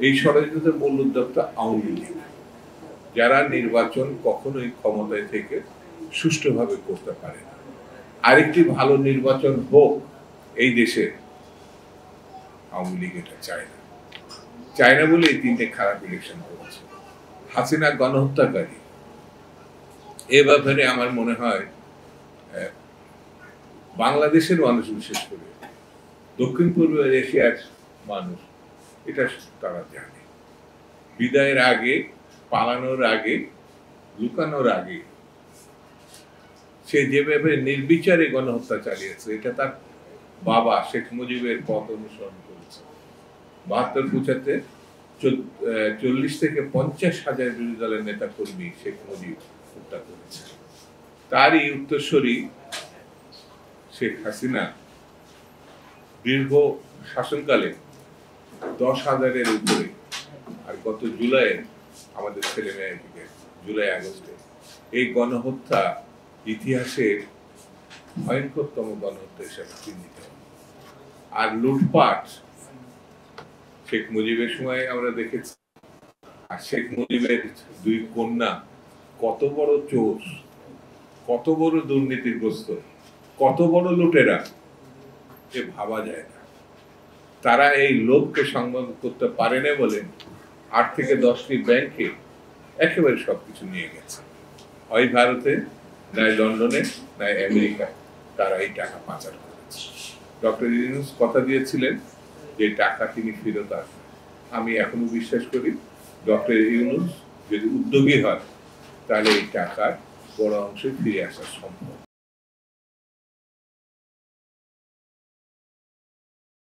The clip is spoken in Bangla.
এই ষড়যন্ত্রের মূল উদ্যোক্তা আওয়ামী লীগ, যারা নির্বাচন কখনোই ক্ষমতায় থেকে সুষ্ঠুভাবে করতে পারে না। আরেকটি ভালো নির্বাচন হোক এই দেশে, আওয়ামী লীগ এটা চায় না। চায় না বলে এই তিনটে খারাপ ইলেকশন করেছে। হাসিনা গণহত্যাকারী, এ ব্যাপারে আমার মনে হয় বাংলাদেশের মানুষ, বিশেষ করে দক্ষিণ পূর্ব এশিয়ার মানুষ, এটা তারা জানে। বিদায়ের আগে, পালানোর আগে, লুকানোর আগে সে যেভাবে নির্বিচারে গণহত্যা চালিয়েছে, এটা তার বাবা শেখ মুজিবের পথ অনুসরণ করেছে। ৭২-৭৫ 40 থেকে 50 হাজার বিরোধী দলের নেতা কর্মী শেখ মুজিব হত্যা করেছে। তারই উত্তরসূরি শেখ হাসিনা দীর্ঘ শাসনকালে 10,000-এর উপরে, আর গত জুলাইয়ে আমাদের ছেলে মেয়েদিকে জুলাই আগস্টে এই গণহত্যা ইতিহাসের ভয়ঙ্করতম গণহত্যা হিসেবে চিহ্নিত। আর লুটপাট শেখ মুজিবের সময় আমরা দেখেছি। আর শেখ মুজিবের দুই কন্যা কত বড় চোর, কত বড় দুর্নীতিগ্রস্ত, কত বড় লুটেরা, এ ভাবা যায় না। তারা এই লোভকে সংবরণ করতে পারে না বলে 8 থেকে 10টি ব্যাংকে একেবারে সবকিছু নিয়ে গেছে। হয় ভারতে, নয় লন্ডনে, নয় আমেরিকায় তারা এই টাকা পাচার করেছে। ডক্টর ইউনূস কথা দিয়েছিলেন যে টাকা তিনি ফেরত আসবেন। আমি এখনো বিশ্বাস করি ডক্টর ইউনূস যদি উদ্যোগী হয় তাহলে এই টাকার বড় অংশ ফিরে আসা সম্ভব।